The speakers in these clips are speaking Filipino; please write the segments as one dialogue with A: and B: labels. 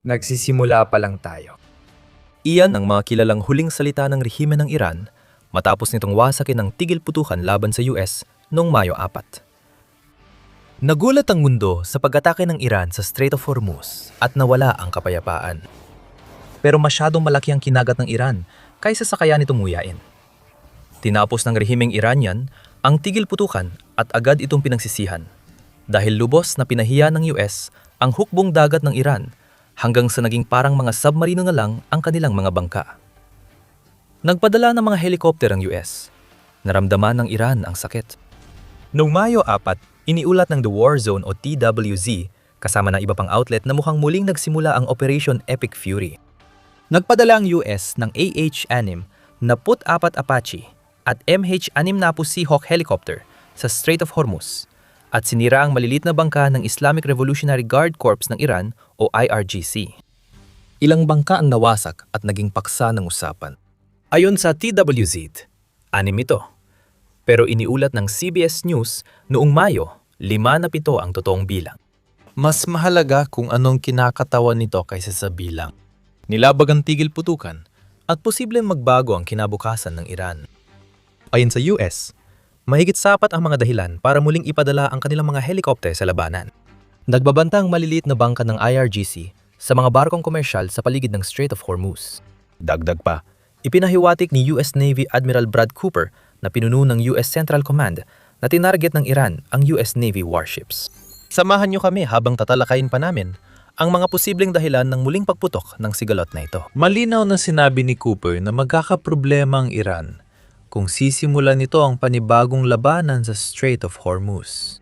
A: Nagsisimula pa lang tayo.
B: Iyan ang mga kilalang huling salita ng rehimen ng Iran matapos nitong wasakin ng tigil putukan laban sa US noong Mayo 4. Nagulat ang mundo sa pag-atake ng Iran sa Strait of Hormuz at nawala ang kapayapaan. Pero masyadong malaki ang kinagat ng Iran kaysa sa kaya nitong nguyain. Tinapos ng rehimeng Iranian ang tigil putukan at agad itong pinagsisihan dahil lubos na pinahiya ng US ang hukbong dagat ng Iran hanggang sa naging parang mga submarino na lang ang kanilang mga bangka. Nagpadala ng mga helikopter ang US. Naramdaman ng Iran ang sakit. Noong Mayo 4, iniulat ng The War Zone o TWZ kasama ng iba pang outlet na mukhang muling nagsimula ang Operation Epic Fury. Nagpadala ang US ng AH-6 na PUT-4 Apache at MH-6 Seahawk helicopter sa Strait of Hormuz at sinira ang malilit na bangka ng Islamic Revolutionary Guard Corps ng Iran o IRGC. Ilang bangka ang nawasak at naging paksa ng usapan. Ayon sa TWZ, 6 ito. Pero iniulat ng CBS News noong Mayo, 5 na 7 ang totoong bilang. Mas mahalaga kung anong kinakatawan nito kaysa sa bilang. Nilabag ang tigil putukan at posibleng magbago ang kinabukasan ng Iran. Ayon sa US, mahigit sapat ang mga dahilan para muling ipadala ang kanilang mga helikopter sa labanan. Nagbabanta ang maliliit na bangka ng IRGC sa mga barkong komersyal sa paligid ng Strait of Hormuz. Dagdag pa, ipinahiwatik ni US Navy Admiral Brad Cooper na pinuno ng US Central Command na tinarget ng Iran ang US Navy warships. Samahan niyo kami habang tatalakayin pa namin ang mga posibleng dahilan ng muling pagputok ng sigalot na ito.
C: Malinaw na sinabi ni Cooper na magkakaproblema ang Iran kung sisimulan nito ang panibagong labanan sa Strait of Hormuz.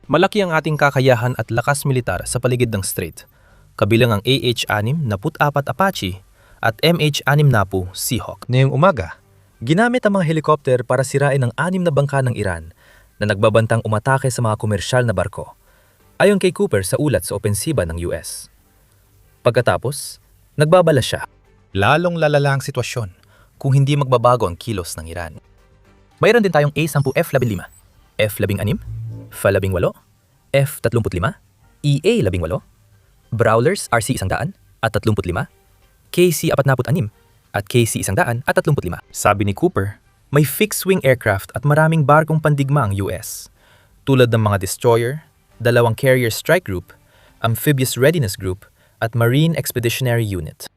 B: Malaki ang ating kakayahan at lakas militar sa paligid ng strait, kabilang ang AH-6 na PUT-4 Apache at MH-6 Seahawk. Ngayong umaga, ginamit ang mga helikopter para sirain ang 6 na bangka ng Iran na nagbabantang umatake sa mga komersyal na barko, ayon kay Cooper sa ulat sa opensiba ng US. Pagkatapos, nagbabala siya. Lalong lalala ang sitwasyon kung hindi magbabago ang kilos ng Iran. Mayroon din tayong A-10F-15, F-16, F-18, F-35, EA-18, Brawlers RC-100 at 35, KC-46 at KC-135. Sabi ni Cooper, may fixed-wing aircraft at maraming barkong pandigma ang US, tulad ng mga destroyer, 2 carrier strike group, amphibious readiness group at marine expeditionary unit.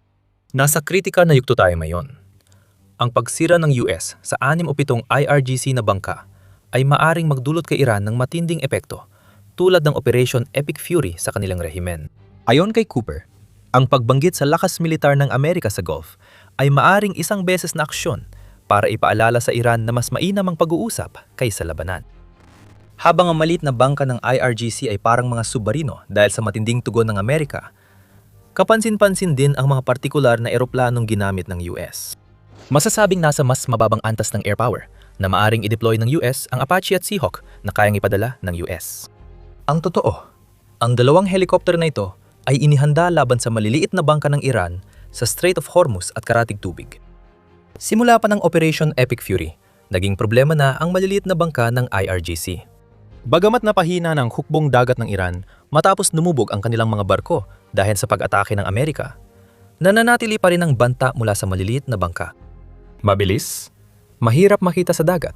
B: Nasa kritikal na yugto tayo ngayon. Ang pagsira ng US sa 6 o 7 IRGC na bangka ay maaring magdulot kay Iran ng matinding epekto tulad ng Operation Epic Fury sa kanilang rehimen. Ayon kay Cooper, ang pagbanggit sa lakas militar ng Amerika sa Gulf ay maaring isang beses na aksyon para ipaalala sa Iran na mas mainam ang pag-uusap kaysa labanan. Habang ang maliit na bangka ng IRGC ay parang mga submarino dahil sa matinding tugon ng Amerika, kapansin-pansin din ang mga partikular na eroplanong ginamit ng US. Masasabing nasa mas mababang antas ng air power na maaring i-deploy ng US ang Apache at Seahawk na kayang ipadala ng US. Ang totoo, ang 2 helikopter na ito ay inihanda laban sa maliliit na bangka ng Iran sa Strait of Hormuz at karatig tubig. Simula pa ng Operation Epic Fury, naging problema na ang maliliit na bangka ng IRGC. Bagamat napahina ng hukbong dagat ng Iran matapos numubog ang kanilang mga barko dahil sa pag-atake ng Amerika, nananatili pa rin ang banta mula sa maliliit na bangka. Mabilis, mahirap makita sa dagat,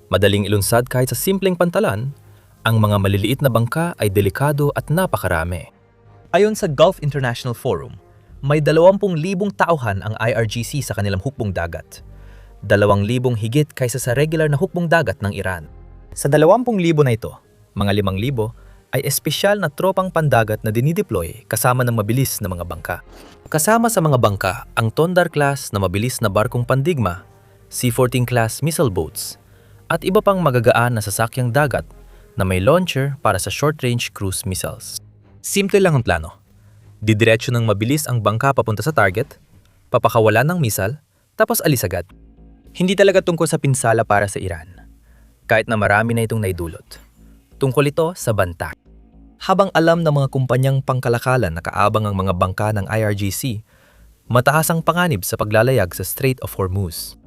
B: madaling ilunsad kahit sa simpleng pantalan, ang mga maliliit na bangka ay delikado at napakarami. Ayon sa Gulf International Forum, may 20,000 tauhan ang IRGC sa kanilang hukbong dagat. 2,000 higit kaysa sa regular na hukbong dagat ng Iran. Sa 20,000 na ito, mga 5,000 ay espesyal na tropang pandagat na dinideploy kasama ng mabilis na mga bangka. Kasama sa mga bangka ang Tondar class na mabilis na barkong pandigma, C-14 class missile boats, at iba pang magagaan na sasakyang dagat na may launcher para sa short-range cruise missiles. Simple lang ang plano. Didiretso ng mabilis ang bangka papunta sa target, papakawalan ng missile, tapos alis agad. Hindi talaga tungkol sa pinsala para sa Iran, kahit na marami na itong naidulot. Tungkol ito sa banta. Habang alam ng mga kumpanyang pangkalakalan na kaabang ang mga bangka ng IRGC, mataas ang panganib sa paglalayag sa Strait of Hormuz.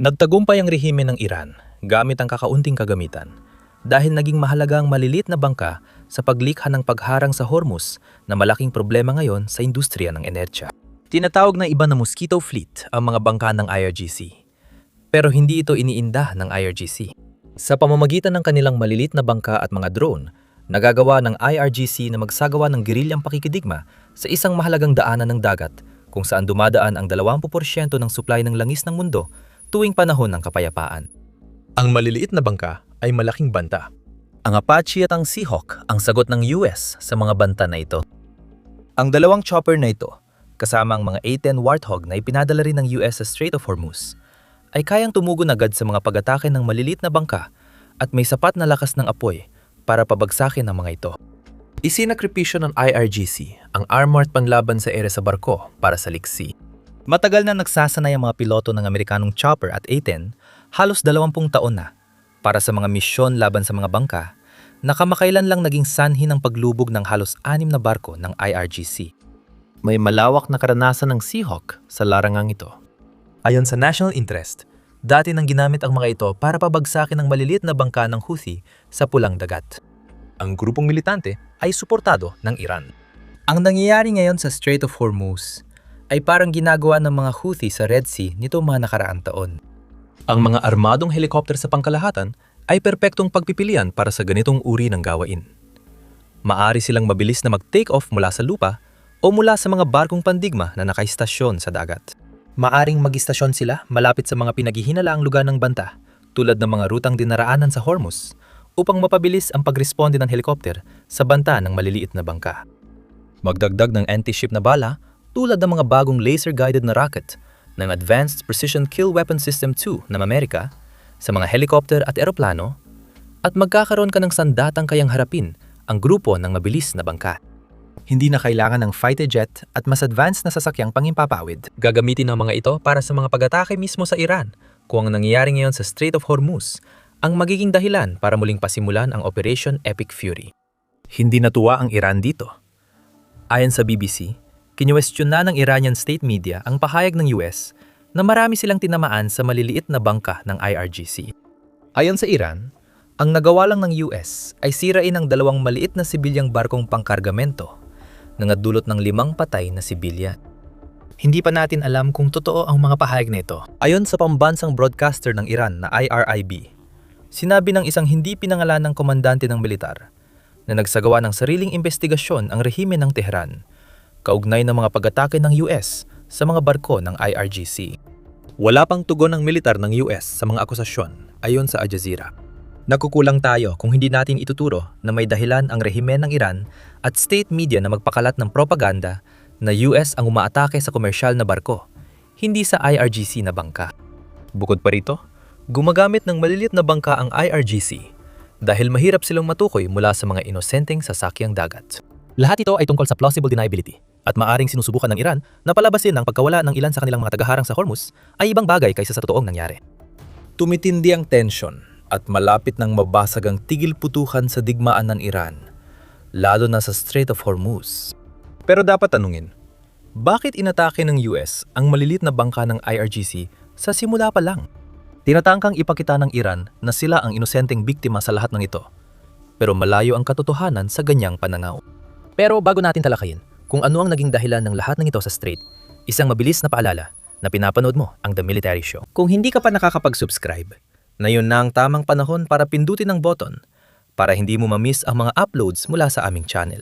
B: Nagtagumpay ang rehimen ng Iran gamit ang kakaunting kagamitan dahil naging mahalaga ang maliliit na bangka sa paglikha ng pagharang sa Hormuz na malaking problema ngayon sa industriya ng enerhiya. Tinatawag na iba na mosquito fleet ang mga bangka ng IRGC. Pero hindi ito iniinda ng IRGC. Sa pamamagitan ng kanilang malilit na bangka at mga drone, nagagawa ng IRGC na magsagawa ng gerilyang pakikidigma sa isang mahalagang daanan ng dagat kung saan dumadaan ang 20% ng supply ng langis ng mundo tuwing panahon ng kapayapaan.
C: Ang maliliit na bangka ay malaking banta.
B: Ang Apache at ang Seahawk ang sagot ng US sa mga banta na ito. Ang dalawang chopper na ito, kasama ang mga A-10 Warthog na ipinadala rin ng US sa Strait of Hormuz, ay kayang tumugon agad sa mga pag-atake ng maliliit na bangka at may sapat na lakas ng apoy para pabagsakin ang mga ito. Isinakripisyo ng IRGC ang armored panlaban sa ere sa barko para sa liksi. Matagal na nagsasanay ang mga piloto ng Amerikanong chopper at A-10, halos 20 taon na, para sa mga misyon laban sa mga bangka na kamakailan lang naging sanhi ng paglubog ng halos 6 na barko ng IRGC. May malawak na karanasan ng Seahawk sa larangang ito. Ayon sa National Interest, dati nang ginamit ang mga ito para pabagsakin ang maliliit na bangka ng Houthi sa Pulang Dagat. Ang grupong militante ay suportado ng Iran. Ang nangyayari ngayon sa Strait of Hormuz ay parang ginagawa ng mga Houthi sa Red Sea nito mga nakaraang taon. Ang mga armadong helikopter sa pangkalahatan ay perpektong pagpipilian para sa ganitong uri ng gawain. Maari silang mabilis na mag-take off mula sa lupa o mula sa mga barkong pandigma na nakaistasyon sa dagat. Maaring mag-istasyon sila malapit sa mga pinaghihinalaang lugar ng banta tulad ng mga rutang dinaraanan sa Hormuz upang mapabilis ang pagresponde ng helikopter sa banta ng maliliit na bangka. Magdagdag ng anti-ship na bala tulad ng mga bagong laser-guided na rocket ng Advanced Precision Kill Weapon System 2 ng Amerika sa mga helicopter at eroplano at magkakaroon ka ng sandatang kayang harapin ang grupo ng mabilis na bangka. Hindi na kailangan ng fighter jet at mas advanced na sasakyang pangimpapawid. Gagamitin ng mga ito para sa mga pag-atake mismo sa Iran kung ang nangyayari ngayon sa Strait of Hormuz ang magiging dahilan para muling pasimulan ang Operation Epic Fury. Hindi natuwa ang Iran dito. Ayon sa BBC, kinuwestiyon na ng Iranian state media ang pahayag ng US na marami silang tinamaan sa maliliit na bangka ng IRGC. Ayon sa Iran, ang nagawa lang ng US ay sirain ang 2 maliit na sibilyang barkong pangkargamento na nagdulot ng 5 patay na sibilyan. Hindi pa natin alam kung totoo ang mga pahayag nito. Ayon sa pambansang broadcaster ng Iran na IRIB, sinabi ng isang hindi pinangalanang komandante ng militar na nagsagawa ng sariling investigasyon ang rehime ng Tehran kaugnay ng mga pag-atake ng US sa mga barko ng IRGC. Wala pang tugon ng militar ng US sa mga akusasyon ayon sa Al Jazeera. Nakukulang tayo kung hindi natin ituturo na may dahilan ang rehime ng Iran at state media na magpakalat ng propaganda na US ang umaatake sa komersyal na barko, hindi sa IRGC na bangka. Bukod pa rito, gumagamit ng maliliit na bangka ang IRGC dahil mahirap silang matukoy mula sa mga inosenteng sasakyang dagat. Lahat ito ay tungkol sa plausible deniability at maaring sinusubukan ng Iran na palabasin ang pagkawala ng ilan sa kanilang mga tagaharang sa Hormuz ay ibang bagay kaysa sa totoong nangyari. Tumitindi ang tensyon at malapit nang mabasag ang tigil-putukan sa digmaan ng Iran, lalo na sa Strait of Hormuz. Pero dapat tanungin, bakit inatake ng US ang malilit na bangka ng IRGC sa simula pa lang? Tinatangkang ipakita ng Iran na sila ang inosenteng biktima sa lahat ng ito, pero malayo ang katotohanan sa ganyang pananaw. Pero bago natin talakayin kung ano ang naging dahilan ng lahat ng ito sa Strait, isang mabilis na paalala na pinapanood mo ang The Military Show. Kung hindi ka pa nakakapag-subscribe, na yun na ang tamang panahon para pindutin ang button para hindi mo ma-miss ang mga uploads mula sa aming channel.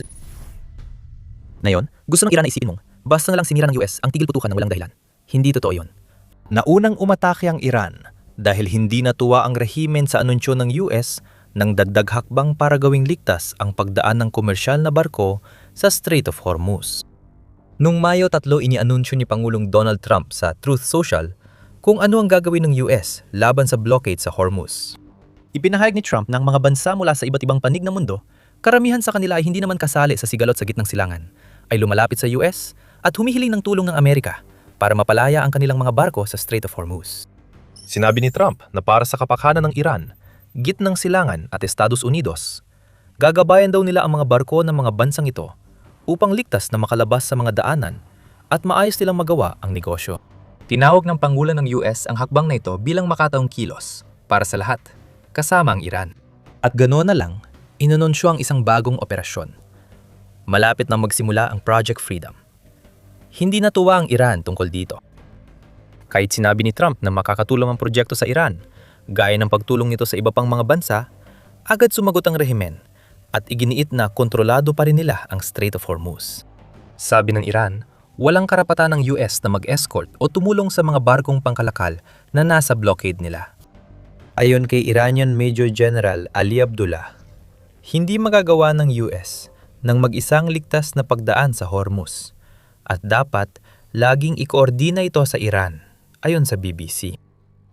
B: Ngayon, gusto ng Iran na isipin mong basta na lang sinira ng US ang tigil-putukan ng walang dahilan. Hindi totoo yun. Naunang umatake ang Iran dahil hindi natuwa ang rehimen sa anunsyo ng US ng dagdag hakbang para gawing ligtas ang pagdaan ng komersyal na barko sa Strait of Hormuz. Noong Mayo 3 inianunsyo ni Pangulong Donald Trump sa Truth Social kung ano ang gagawin ng US laban sa blockade sa Hormuz. Ipinahayag ni Trump na ang mga bansa mula sa iba't ibang panig ng mundo, karamihan sa kanila ay hindi naman kasali sa sigalot sa gitnang silangan, ay lumalapit sa US at humihiling ng tulong ng Amerika para mapalaya ang kanilang mga barko sa Strait of Hormuz. Sinabi ni Trump na para sa kapakanan ng Iran, gitnang silangan at Estados Unidos, gagabayan daw nila ang mga barko ng mga bansang ito upang ligtas na makalabas sa mga daanan at maayos nilang magawa ang negosyo. Tinawag ng Pangulo ng US ang hakbang na ito bilang makataong kilos para sa lahat, kasama ang Iran. At ganoon na lang, Inanunsyo ang isang bagong operasyon. Malapit na magsimula ang Project Freedom. Hindi natuwa ang Iran tungkol dito. Kahit sinabi ni Trump na makakatulong ang proyekto sa Iran, gaya ng pagtulong nito sa iba pang mga bansa, agad sumagot ang rehimen at iginiit na kontrolado pa rin nila ang Strait of Hormuz. Sabi ng Iran, walang karapatan ng US na mag-escort o tumulong sa mga barkong pangkalakal na nasa blockade nila. Ayon kay Iranian Major General Ali Abdullah, hindi magagawa ng US ng mag-isang ligtas na pagdaan sa Hormuz at dapat laging ikoordina ito sa Iran, ayon sa BBC.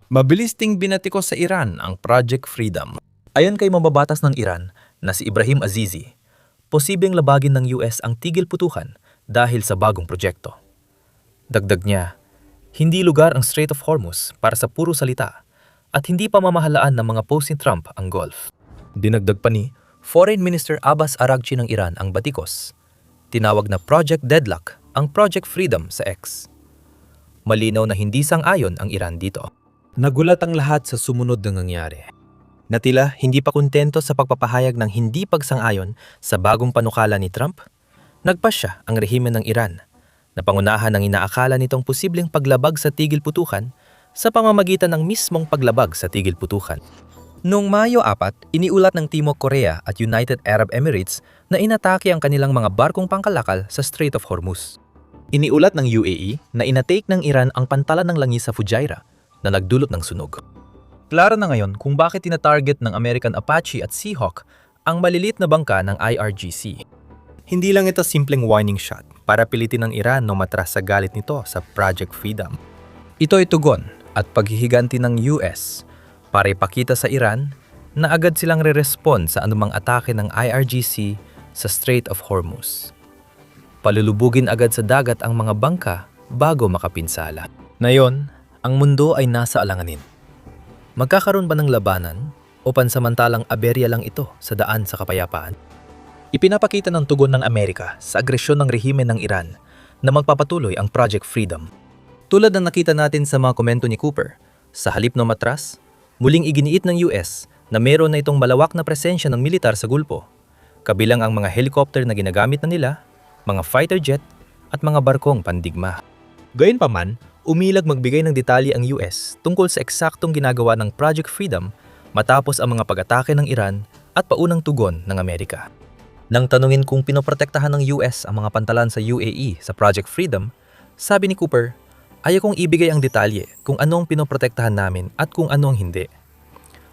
B: Mabilis ding binatikos sa Iran ang Project Freedom. Ayon kay mababatas ng Iran na si Ibrahim Azizi, posibleng labagin ng US ang tigil putukan dahil sa bagong proyekto. Dagdag niya, hindi lugar ang Strait of Hormuz para sa puro salita at hindi pa mamahalaan ng mga post ni Trump ang Gulf. Dinagdag pa ni Foreign Minister Abbas Araghchi ng Iran ang batikos. Tinawag na Project Deadlock ang Project Freedom sa X. Malinaw na hindi sang-ayon ang Iran dito. Nagulat ang lahat sa sumunod na nangyari. Natila hindi pa kontento sa pagpapahayag ng hindi pagsang-ayon sa bagong panukala ni Trump. Nagpasya ang rehimen ng Iran na pangunahan ng inaakala nitong posibleng paglabag sa tigil putukan sa pamamagitan ng mismong paglabag sa tigil putukan. Noong Mayo 4, iniulat ng Timog Korea at United Arab Emirates na inatake ang kanilang mga barkong pangkalakal sa Strait of Hormuz. Iniulat ng UAE na inatake ng Iran ang pantalan ng langis sa Fujairah na nagdulot ng sunog. Klaro na ngayon kung bakit tinatarget ng American Apache at Seahawk ang malilit na bangka ng IRGC. Hindi lang ito simpleng warning shot para pilitin ng Iran na matras sa galit nito sa Project Freedom. Ito ay tugon at paghihiganti ng US para ipakita sa Iran na agad silang re-respond sa anumang atake ng IRGC sa Strait of Hormuz. Palulubugin agad sa dagat ang mga bangka bago makapinsala. Ngayon, ang mundo ay nasa alanganin. Magkakaroon ba ng labanan o pansamantalang aberya lang ito sa daan sa kapayapaan? Ipinapakita ng tugon ng Amerika sa agresyon ng rehimen ng Iran na magpapatuloy ang Project Freedom. Tulad ng nakita natin sa mga komento ni Cooper, sa halip na matras, muling iginiit ng US na meron na itong malawak na presensya ng militar sa Gulpo, kabilang ang mga helicopter na ginagamit na nila, mga fighter jet at mga barkong pandigma. Gayunpaman, umilag magbigay ng detalye ang US tungkol sa eksaktong ginagawa ng Project Freedom matapos ang mga pag-atake ng Iran at paunang tugon ng Amerika. Nang tanungin kung pinoprotektahan ng US ang mga pantalan sa UAE sa Project Freedom, sabi ni Cooper, ayaw kong ibigay ang detalye kung anong pinoprotektahan namin at kung anong hindi.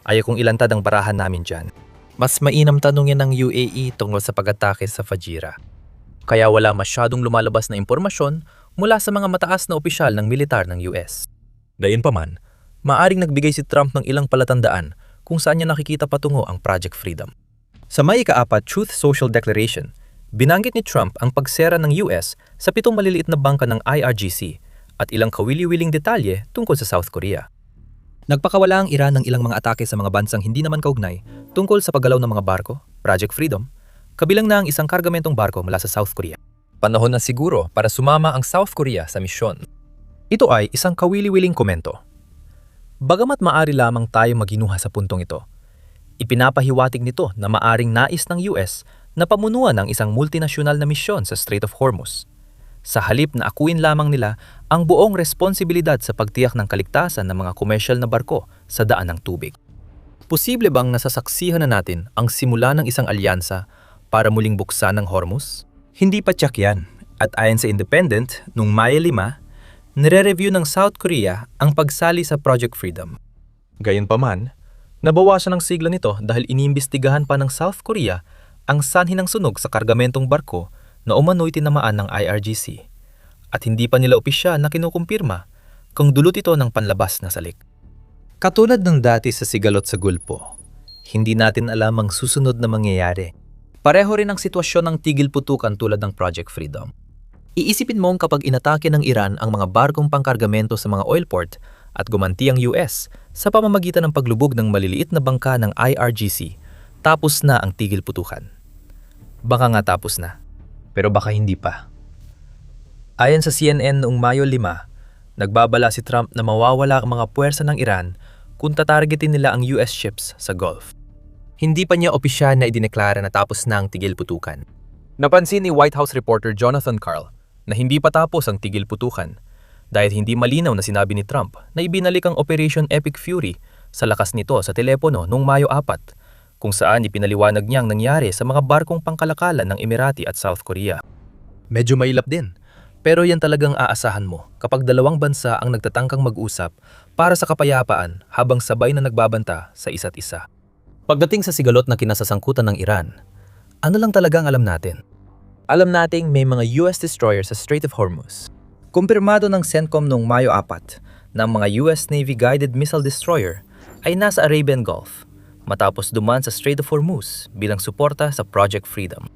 B: Ayaw kong ilantad ang barahan namin dyan. Mas mainam tanungin ng UAE tungkol sa pag-atake sa Fajira. Kaya wala masyadong lumalabas na impormasyon mula sa mga mataas na opisyal ng militar ng US. Gayunpaman, maaring nagbigay si Trump ng ilang palatandaan kung saan niya nakikita patungo ang Project Freedom. Sa May 4 Truth Social Declaration, binanggit ni Trump ang pagsera ng US sa 7 maliliit na bangka ng IRGC at ilang kawili-wiling detalye tungkol sa South Korea. Nagpakawala ang Iran ng ilang mga atake sa mga bansang hindi naman kaugnay tungkol sa paggalaw ng mga barko, Project Freedom, kabilang na ang isang kargamentong barko mula sa South Korea. Panahon na siguro para sumama ang South Korea sa misyon. Ito ay isang kawili-wiling komento. Bagamat maari lamang tayo maghinuha sa puntong ito, ipinapahiwatig nito na maaring nais ng US na pamunuan ng isang multinasyonal na misyon sa Strait of Hormuz. Sa halip na akuin lamang nila ang buong responsibilidad sa pagtiyak ng kaligtasan ng mga komersyal na barko sa daan ng tubig. Posible bang nasasaksihan na natin ang simula ng isang alyansa para muling buksan ng Hormuz? Hindi pa tiyak yan. At ayon sa Independent, noong Mayo 5, nire-review ng South Korea ang pagsali sa Project Freedom. Gayunpaman, nabawasan ang sigla nito dahil iniimbestigahan pa ng South Korea ang sanhi ng sunog sa kargamentong barko na umano'y tinamaan ng IRGC. At hindi pa nila opisyal na kinukumpirma kung dulot ito ng panlabas na salik. Katulad ng dati sa sigalot sa Gulpo, hindi natin alam ang susunod na mangyayari. Pareho rin ang sitwasyon ng tigil putukan tulad ng Project Freedom. Iisipin mong kapag inatake ng Iran ang mga barkong pangkargamento sa mga oil port at gumanti ang US sa pamamagitan ng paglubog ng maliliit na bangka ng IRGC, tapos na ang tigil putukan. Baka nga tapos na, pero baka hindi pa. Ayon sa CNN noong Mayo 5, nagbabala si Trump na mawawala ang mga puwersa ng Iran kung tatargetin nila ang US ships sa Gulf. Hindi pa niya opisyal na idineklara na tapos na ang tigil putukan.
D: Napansin ni White House reporter Jonathan Karl na hindi pa tapos ang tigil putukan dahil hindi malinaw na sinabi ni Trump na ibinalik ang Operation Epic Fury sa lakas nito sa telepono noong Mayo 4, kung saan ipinaliwanag niyang nangyari sa mga barkong pangkalakalan ng Emirati at South Korea.
B: Medyo mailap din, pero yan talagang aasahan mo kapag dalawang bansa ang nagtatangkang mag-usap para sa kapayapaan habang sabay na nagbabanta sa isa't isa. Pagdating sa sigalot na kinasasangkutan ng Iran, ano lang talagang alam natin? Alam nating may mga US destroyers sa Strait of Hormuz. Kumpirmado ng CENTCOM noong Mayo 4 na ang mga US Navy guided missile destroyer ay nasa Arabian Gulf matapos dumaan sa Strait of Hormuz bilang suporta sa Project Freedom.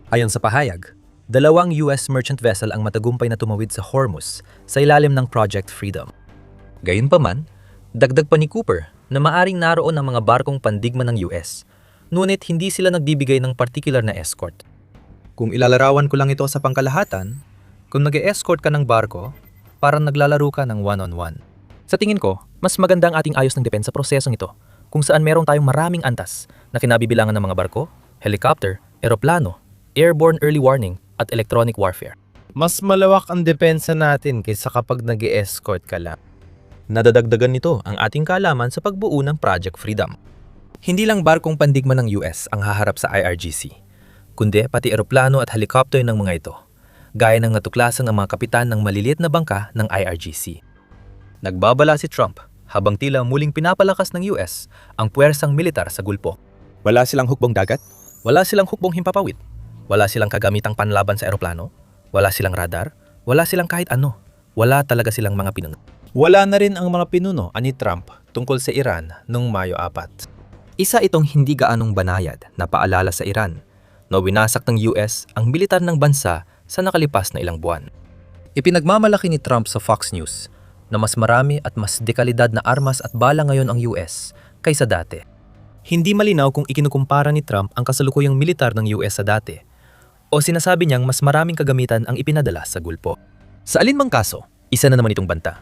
B: Ayon sa pahayag, dalawang US merchant vessel ang matagumpay na tumawid sa Hormuz sa ilalim ng Project Freedom. Gayunpaman, dagdag pa ni Cooper na maaring naroon ang mga barkong pandigma ng US, ngunit hindi sila nagbibigay ng particular na escort. Kung ilalarawan ko lang ito sa pangkalahatan, kung nag-e-escort ka ng barko, parang naglalaro ka ng one-on-one. Sa tingin ko, mas maganda ang ating ayos ng depensa prosesong ito, kung saan meron tayong maraming antas na kinabibilangan ng mga barko, helicopter, eroplano, airborne early warning, at electronic warfare.
A: Mas malawak ang depensa natin kaysa kapag nag-escort ka lang.
B: Nadadagdagan nito ang ating kaalaman sa pagbuo ng Project Freedom. Hindi lang barkong pandigma ng US ang haharap sa IRGC, kundi pati eroplano at helicopter ng mga ito, gaya ng natuklasan ng mga kapitan ng maliliit na bangka ng IRGC. Nagbabala si Trump habang tila muling pinapalakas ng US ang puwersang militar sa Gulpo. Wala silang hukbong dagat, wala silang hukbong himpapawid, wala silang kagamitang panlaban sa eroplano, wala silang radar, wala silang kahit ano, wala talaga silang mga pinuno.
A: Wala na rin ang mga pinuno ani Trump tungkol sa Iran noong Mayo 4.
B: Isa itong hindi gaanong banayad na paalala sa Iran na winasak ng US ang militar ng bansa sa nakalipas na ilang buwan. Ipinagmamalaki ni Trump sa Fox News na mas marami at mas dekalidad na armas at bala ngayon ang US kaysa dati. Hindi malinaw kung ikinukumpara ni Trump ang kasalukuyang militar ng US sa dati o sinasabi niyang mas maraming kagamitan ang ipinadala sa Gulpo. Sa alinmang kaso, isa na naman itong banta.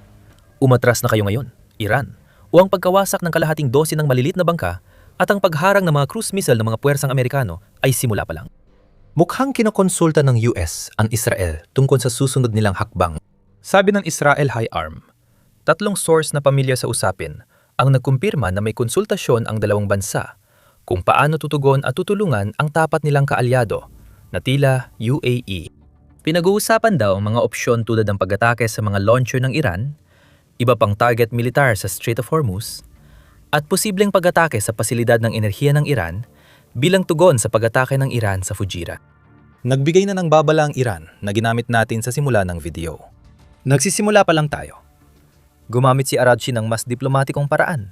B: Umatras na kayo ngayon, Iran, o ang pagkawasak ng kalahating dose ng malilit na bangka at ang pagharang ng mga cruise missile ng mga puwersang Amerikano ay simula pa lang. Mukhang kinokonsulta ng US ang Israel tungkol sa susunod nilang hakbang. Sabi ng Israel High Arm, 3 source na pamilyar sa usapin ang nagkumpirma na may konsultasyon ang dalawang bansa kung paano tutugon at tutulungan ang tapat nilang kaalyado na tila UAE. Pinag-uusapan daw ang mga opsyon tulad ng pag-atake sa mga launcher ng Iran, iba pang target militar sa Strait of Hormuz, at posibleng pag-atake sa pasilidad ng enerhiya ng Iran bilang tugon sa pag-atake ng Iran sa Fujairah. Nagbigay na ng babala ang Iran na ginamit natin sa simula ng video. Nagsisimula pa lang tayo. Gumamit si Araghchi ng mas diplomatikong paraan.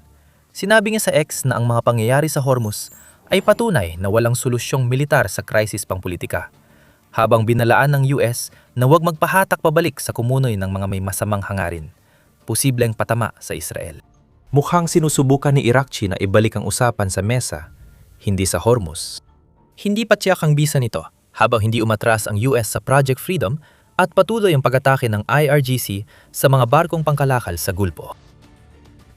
B: Sinabi niya sa X na ang mga pangyayari sa Hormuz ay patunay na walang solusyong militar sa krisis pangpolitika, habang binalaan ng US na huwag magpahatak pabalik sa kumunoy ng mga may masamang hangarin, posibleng patama sa Israel. Mukhang sinusubukan ni Araghchi na ibalik ang usapan sa mesa, hindi sa Hormuz. Hindi pa tiyak ang bisa nito habang hindi umatras ang US sa Project Freedom at patuloy ang pag-atake ng IRGC sa mga barkong pangkalakal sa Gulpo.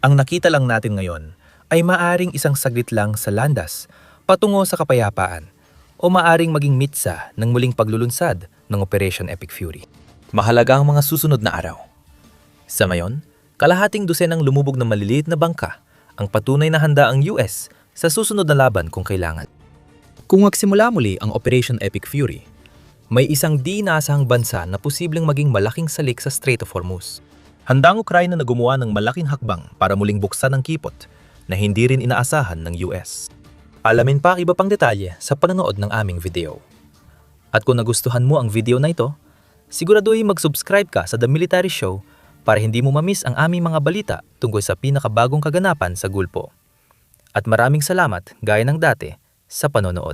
B: Ang nakita lang natin ngayon ay maaring isang saglit lang sa landas patungo sa kapayapaan o maaring maging mitsa ng muling paglulunsad ng Operation Epic Fury. Mahalaga ang mga susunod na araw. Sa ngayon, kalahating dosenang lumubog na maliliit na bangka ang patunay na handa ang US sa susunod na laban kung kailangan. Kung magsimula muli ang Operation Epic Fury, may isang di inaasahang bansa na posibleng maging malaking salik sa Strait of Hormuz. Handa ang Ukraina na gumawa ng malaking hakbang para muling buksan ang kipot na hindi rin inaasahan ng US. Alamin pa ang iba pang detalye sa panonood ng aming video. At kung nagustuhan mo ang video na ito, siguraduhin mag-subscribe ka sa The Military Show para hindi mo mamiss ang aming mga balita tungkol sa pinakabagong kaganapan sa Gulpo. At maraming salamat, gaya ng dati, sa panonood.